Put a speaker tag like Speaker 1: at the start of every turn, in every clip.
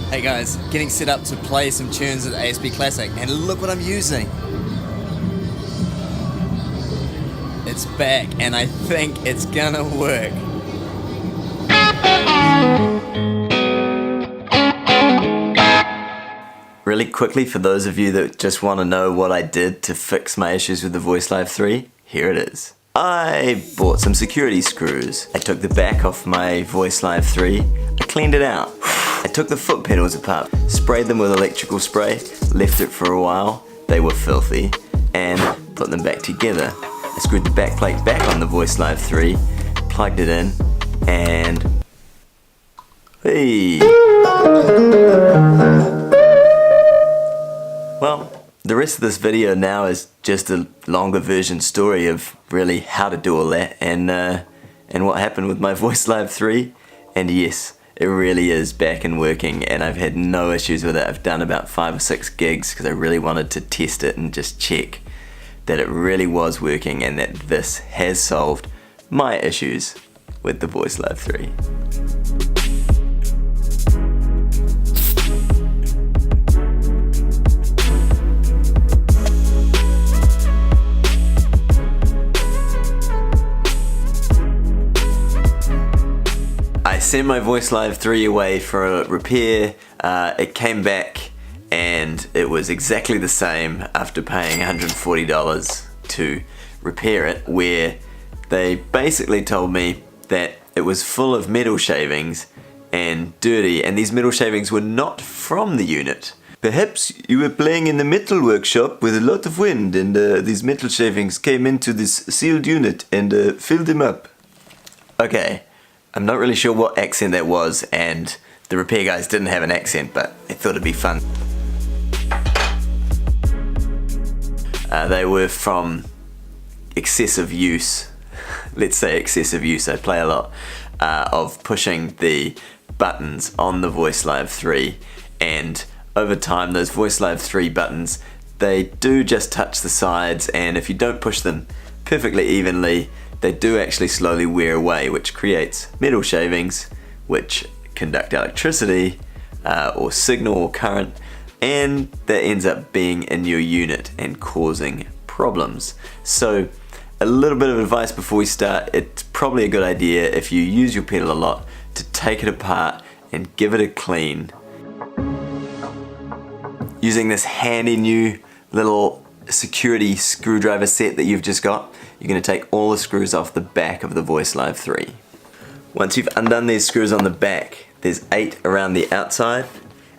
Speaker 1: Hey guys, getting set up to play some tunes with ASP Classic, and look what I'm using. It's back, and I think it's gonna work. Really quickly, for those of you that just want to know what I did to fix my issues with the Voicelive 3, here it is. I bought some security screws. I took the back off my Voicelive 3, I cleaned it out. I took the foot pedals apart, sprayed them with electrical spray, left it for a while, they were filthy, and put them back together. I screwed the backplate back on the Voicelive 3, plugged it in, and hey! Well, the rest of this video now is just a longer version story of really how to do all that and what happened with my Voicelive 3. And yes, it really is back and working, and I've had no issues with it. I've done about 5 or 6 gigs because I really wanted to test it and just check that it really was working and that this has solved my issues with the Voicelive 3. I sent my Voicelive 3 away for a repair. It came back and it was exactly the same after paying $140 to repair it, where they basically told me that it was full of metal shavings and dirty, and these metal shavings were not from the unit. Perhaps you were playing in the metal workshop with a lot of wind and these metal shavings came into this sealed unit and filled them up. Okay. I'm not really sure what accent that was, and the repair guys didn't have an accent, but I thought it'd be fun. They were from excessive use, let's say excessive use, I play a lot, of pushing the buttons on the Voicelive 3, and over time those Voicelive 3 buttons, they do just touch the sides, and if you don't push them perfectly evenly, they do actually slowly wear away, which creates metal shavings, which conduct electricity or signal or current, and that ends up being in your unit and causing problems. So a little bit of advice before we start: it's probably a good idea, if you use your pedal a lot, to take it apart and give it a clean. Using this handy new little security screwdriver set that you've just got, you're going to take all the screws off the back of the Voicelive 3. Once you've undone these screws on the back, there's 8 around the outside,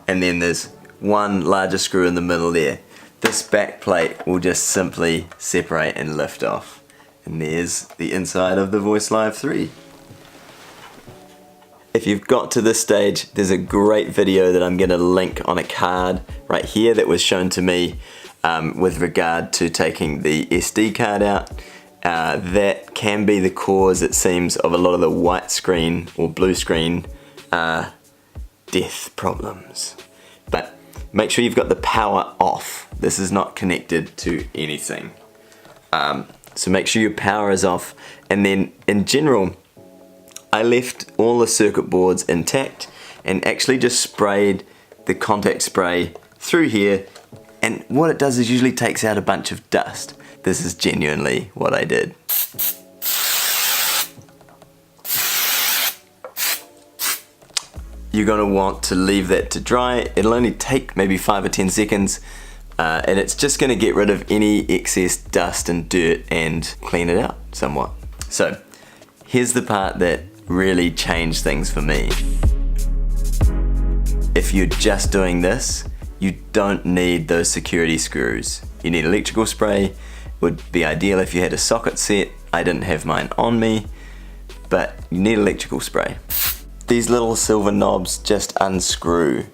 Speaker 1: and then there's 1 larger screw in the middle there. This back plate will just simply separate and lift off. And there's the inside of the Voicelive 3. If you've got to this stage, there's a great video that I'm going to link on a card right here that was shown to me with regard to taking the SD card out. That can be the cause, it seems, of a lot of the white screen or blue screen death problems. But make sure you've got the power off. This is not connected to anything. So make sure your power is off, and then in general I left all the circuit boards intact and actually just sprayed the contact spray through here, and what it does is usually takes out a bunch of dust. This is genuinely what I did. You're going to want to leave that to dry. It'll only take maybe 5 or 10 seconds, and it's just going to get rid of any excess dust and dirt and clean it out somewhat. So here's the part that really changed things for me. If you're just doing this, you don't need those security screws. You need electrical spray. Would be ideal if you had a socket set. I didn't have mine on me, but you need electrical spray. These little silver knobs just unscrew,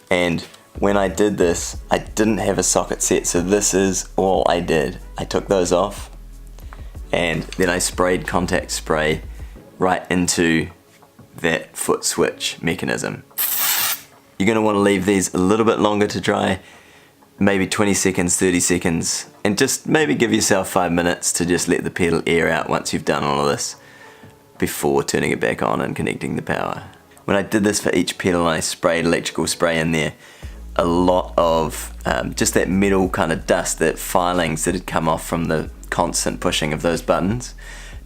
Speaker 1: and when I did this, I didn't have a socket set, so this is all I did. I took those off, and then I sprayed contact spray right into that foot switch mechanism. You're going to want to leave these a little bit longer to dry, maybe 20 seconds, 30 seconds, and just maybe give yourself 5 minutes to just let the pedal air out once you've done all of this before turning it back on and connecting the power. when I did this for each pedal and I sprayed electrical spray in there, a lot of just that metal kind of dust, that filings that had come off from the constant pushing of those buttons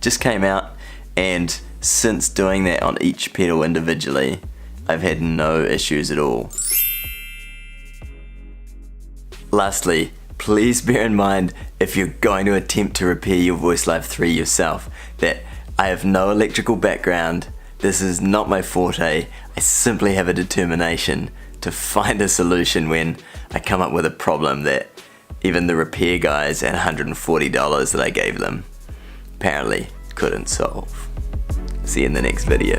Speaker 1: just came out, and since doing that on each pedal individually, I've had no issues at all. Lastly, please bear in mind, if you're going to attempt to repair your Voicelive 3 yourself, that I have no electrical background, this is not my forte, I simply have a determination to find a solution when I come up with a problem that even the repair guys at $140 that I gave them apparently couldn't solve. See you in the next video.